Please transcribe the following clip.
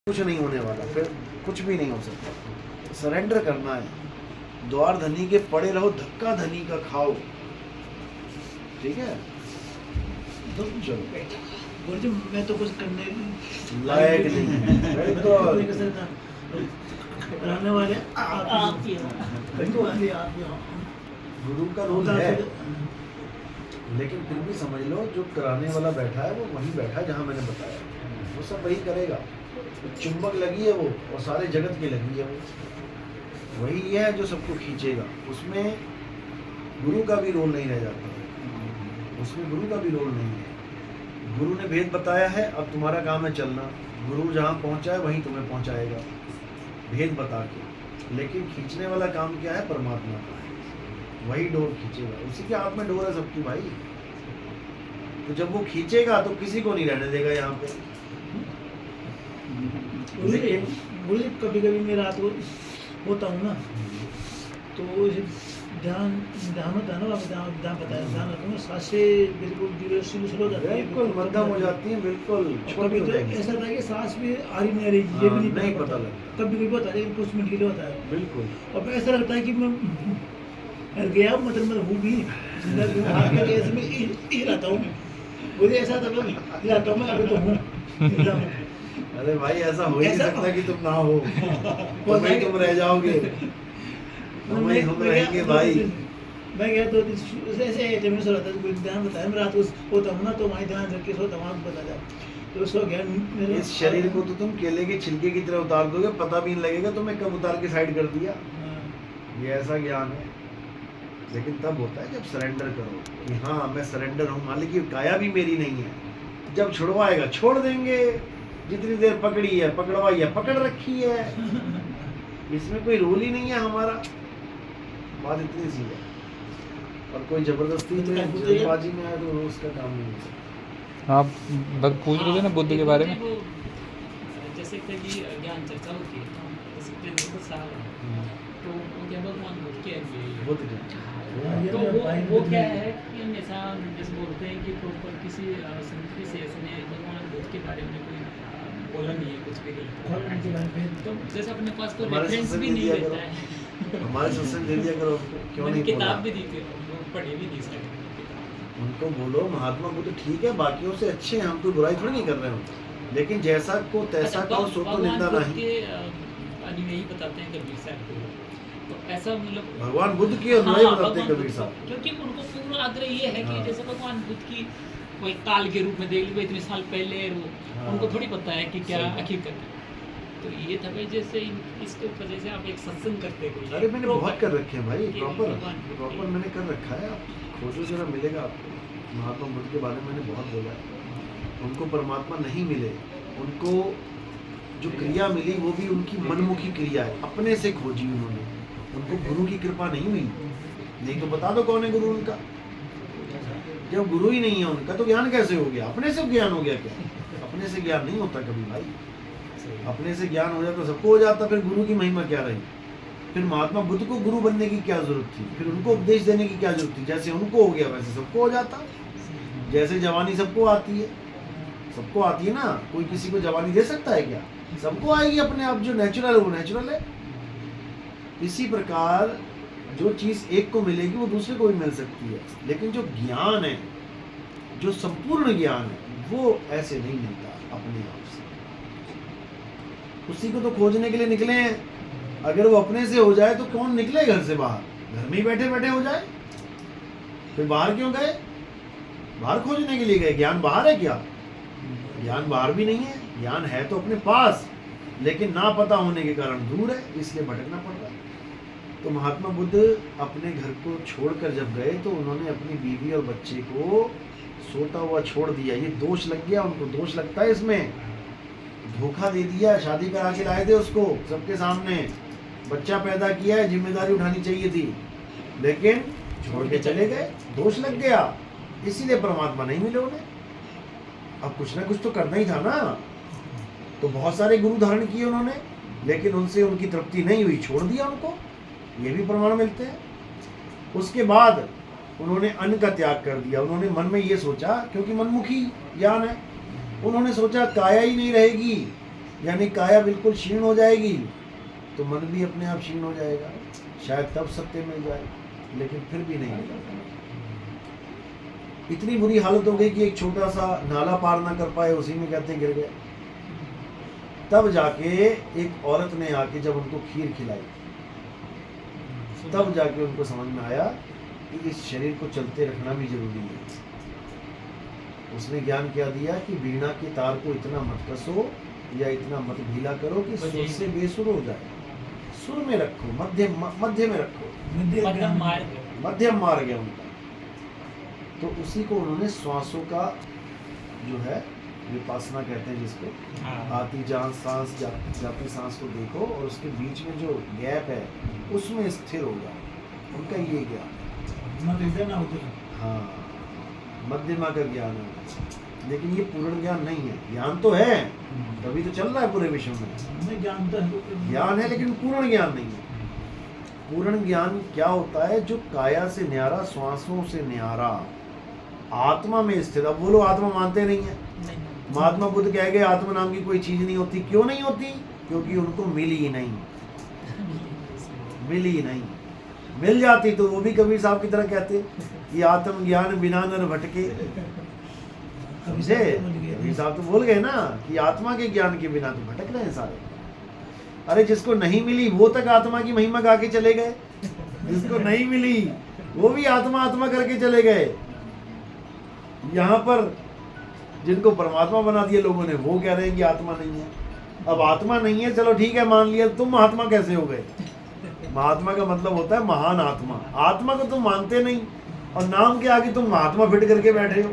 कुछ नहीं होने वाला, फिर कुछ भी नहीं हो सकता। सरेंडर करना है। द्वार धनी के पड़े रहो, धक्का धनी का खाओ। ठीक है, तो चलो गुरुजी मैं तो कुछ करने लायक नहीं। बिल्कुल रहने वाले आप ही हो। गुरु का रोल है, लेकिन फिर भी समझ लो जो कराने वाला बैठा है वो वहीं बैठा है जहाँ मैंने बताया, वो सब वही करेगा। चुंबक लगी है वो, और सारे जगत की लगी है वो, वही है जो सबको खींचेगा। उसमें गुरु का भी रोल नहीं रह जाता, उसमें गुरु का भी रोल नहीं है। गुरु ने भेद बताया है, अब तुम्हारा काम है चलना। गुरु जहाँ पहुँचा है वहीं तुम्हें पहुँचाएगा भेद बता के। लेकिन खींचने वाला काम क्या है? परमात्मा का है, वही डोर खींचेगा। उसी के हाथ में डोर है सबकी भाई। तो जब वो खींचेगा तो किसी को नहीं रहने देगा यहाँ पे। लेकिन कभी कभी मैं रात को होता हूँ ना, तो ध्यान ध्यान होता है ना, ध्यान बताया, ध्यान रखूँ ना, सांसें बिल्कुल धीरे शुरू हो जाती है, बिल्कुल मध्यम हो जाती है, बिल्कुल कभी तो ऐसा था कि सांस भी आ रही नहीं आ रही, ये भी नहीं पता लगता। कभी कभी होता है, लेकिन कुछ मिनट के लिए होता है बिल्कुल। और ऐसा लगता है कि मैं गया मतलब हूँ भी ऐसे में ही रहता हूँ। मुझे ऐसा था रहता हूँ मैं, अभी तो हूँ। अरे भाई ऐसा हो ही नहीं सकता कि तुम ना हो, तुम्हें तुम रह जाओगे, हम रहेंगे भाई। मैं गया तो ऐसे मैंने सोचा था, कोई ध्यान बताया, मैं रात को होता हूँ ना, तो वहीं ध्यान रख के सोता हूँ, आपको बता जाए तो सो गया। इस शरीर को तो तुम केले के छिलके की तरह उतार दोगे, पता भी नहीं लगेगा तुम्हें कब उतार के साइड कर दिया। ये ऐसा ज्ञान है। लेकिन तब होता है जब सरेंडर करो कि हाँ मैं सरेंडर हूँ, मालिक की काया भी मेरी नहीं है। जब छुड़वाएगा छोड़ देंगे, जितनी देर पकड़ी है पकड़वाई है, पकड़ रखी है, इसमें कोई रोल ही नहीं है हमारा। बात इतनी सी है। और कोई जबरदस्ती में जल्दबाजी में आए तो उसका काम नहीं है। आप पूछ रहे थे ना बुद्ध के बारे में। जैसे कभी ज्ञान चर्चा होती है, जैसे प्रिंसिपल साहब हैं, तो वो क्या भगवान बुद्ध के तो वो क्या है कि हमेशा जैसे बोलते हैं कि प्रॉपर किसी संत से उसने भगवान बुद्ध के बारे में कोई बोला नहीं है, कुछ भी नहीं। तो जैसे अपने पास कोई रेफरेंस भी नहीं रहता है। हमारे सत्संग दे दिया करो, क्यों नहीं? किताब भी दी थी, पढ़ी भी थी सारी। उनको बोलो महात्मा बुद्ध ठीक है, बाकियों से अच्छे हैं, हम कोई बुराई थोड़ी नहीं कर रहे हैं, लेकिन जैसा को तैसा कहो सो तो निंदा नहीं। यही बताते हैं कबीर साहब को, तो ऐसा मतलब भगवान बुद्ध की अनुयायी बताते हैं कबीर साहब, क्योंकि उनको पूरा आग्रह ये है कि जैसे भगवान बुद्ध की कोई काल के रूप में देख लो इतने साल पहले, उनको थोड़ी पता है कि क्या हकीकत है। तो ये था भाई, जैसे इसके वजह से आप एक सत्संग करते हो। अरे मैंने बहुत कर रखे हैं भाई, प्रॉपर मैंने कर रखा है। आप खोजो जरा, मिलेगा आपको। महात्मा बुद्ध के बारे में मैंने बहुत बोला है। उनको परमात्मा नहीं मिले, उनको जो क्रिया मिली वो भी उनकी मनमुखी क्रिया है, अपने से खोजी उन्होंने। उनको गुरु की कृपा नहीं हुई। नहीं तो बता दो कौन है गुरु उनका। जब गुरु ही नहीं है उनका तो ज्ञान कैसे हो गया? अपने से ज्ञान हो गया क्या? अपने से ज्ञान नहीं होता कभी भाई। अपने से ज्ञान हो जाता सबको हो जाता, फिर गुरु की महिमा क्या रही? फिर महात्मा बुद्ध को गुरु बनने की क्या जरूरत थी? फिर उनको उपदेश देने की क्या जरूरत थी? जैसे उनको हो गया वैसे सबको हो जाता। जैसे जवानी सबको आती है, सबको आती है ना, कोई किसी को जवानी दे सकता है क्या? सबको आएगी अपने आप, जो नेचुरल है वो नेचुरल है। इसी प्रकार जो चीज एक को मिलेगी वो दूसरे को भी मिल सकती है, लेकिन जो ज्ञान है, जो संपूर्ण ज्ञान है, वो ऐसे नहीं मिलता अपने आप से। उसी को तो खोजने के लिए निकले हैं। अगर वो अपने से हो जाए तो कौन निकले घर से बाहर? घर में ही बैठे बैठे हो जाए, फिर बाहर क्यों गए? बाहर खोजने के लिए गए। ज्ञान बाहर है क्या? ज्ञान बाहर भी नहीं है, ज्ञान है तो अपने पास, लेकिन ना पता होने के कारण दूर है, इसलिए भटकना पड़ रहा है। तो महात्मा बुद्ध अपने घर को छोड़कर जब गए तो उन्होंने अपनी बीवी और बच्चे को सोता हुआ छोड़ दिया। ये दोष लग गया उनको, दोष लगता है इसमें। धोखा दे दिया, शादी करा के लाए थे उसको सबके सामने, बच्चा पैदा किया है, जिम्मेदारी उठानी चाहिए थी, लेकिन छोड़ के चले गए, दोष लग गया। इसीलिए परमात्मा नहीं मिले उन्हें। अब कुछ ना कुछ तो करना ही था ना। तो बहुत सारे गुरु धारण किए उन्होंने, लेकिन उनसे उनकी तृप्ति नहीं हुई, छोड़ दिया उनको। ये भी प्रमाण मिलते हैं। उसके बाद उन्होंने अन्न का त्याग कर दिया। उन्होंने मन में ये सोचा, क्योंकि मनमुखी ज्ञान है, उन्होंने सोचा काया ही नहीं रहेगी यानी काया बिल्कुल क्षीण हो जाएगी तो मन भी अपने आप क्षीण हो जाएगा, शायद तब सत्य मिल जाए, लेकिन फिर भी नहीं मिला। इतनी बुरी हालत हो गई कि एक छोटा सा नाला पार ना कर पाए, उसी में कहते हैं गिर गए। तब जाके एक औरत ने आके जब उनको खीर खिलाई, तब जाके उनको समझ में आया कि इस शरीर को चलते रखना भी जरूरी है। उसने ज्ञान क्या दिया कि वीणा के तार को इतना मत कसो या इतना मत ढीला करो कि सुर से बेसुर हो जाए। सुर में रखो, मध्य में रखो, मध्यम मार्ग है उनका। तो उसी को उन्होंने श्वासों का जो है विपासना कहते हैं, जिसको आती सांस जाती सांस को देखो और उसके बीच में जो गैप है उसमें स्थिर हो जाओ। उनका ये ज्ञान, हाँ, मध्यमा का ज्ञान है। लेकिन ये पूर्ण ज्ञान नहीं है। ज्ञान तो है, तभी तो चल रहा है पूरे विश्व में। ज्ञान है लेकिन पूर्ण ज्ञान नहीं है। पूर्ण ज्ञान क्या होता है? जो काया से न्यारा, श्वासों से न्यारा, आत्मा में स्थित। अब वो लोग आत्मा मानते नहीं है। महात्मा बुद्ध कह गए आत्मा नाम की कोई चीज नहीं होती। क्यों नहीं होती? क्योंकि उनको मिली ही नहीं। मिली ही नहीं। मिल जाती तो वो भी कबीर साहब की तरह कहते कि आत्मज्ञान बिना नर भटके। समझे? कबीर साहब तो बोल गए ना कि आत्मा के ज्ञान के बिना तो भटक रहे हैं सारे। अरे जिसको नहीं मिली वो तक आत्मा की महिमा गा के चले गए। जिसको नहीं मिली वो भी आत्मा आत्मा करके चले गए। यहाँ पर जिनको परमात्मा बना दिया लोगों ने, वो कह रहे हैं कि आत्मा नहीं है। अब आत्मा नहीं है, चलो ठीक है, मान लिया। तुम महात्मा कैसे हो गए? महात्मा का मतलब होता है महान आत्मा। आत्मा को तुम मानते नहीं और नाम के आगे तुम महात्मा फिट करके बैठे हो।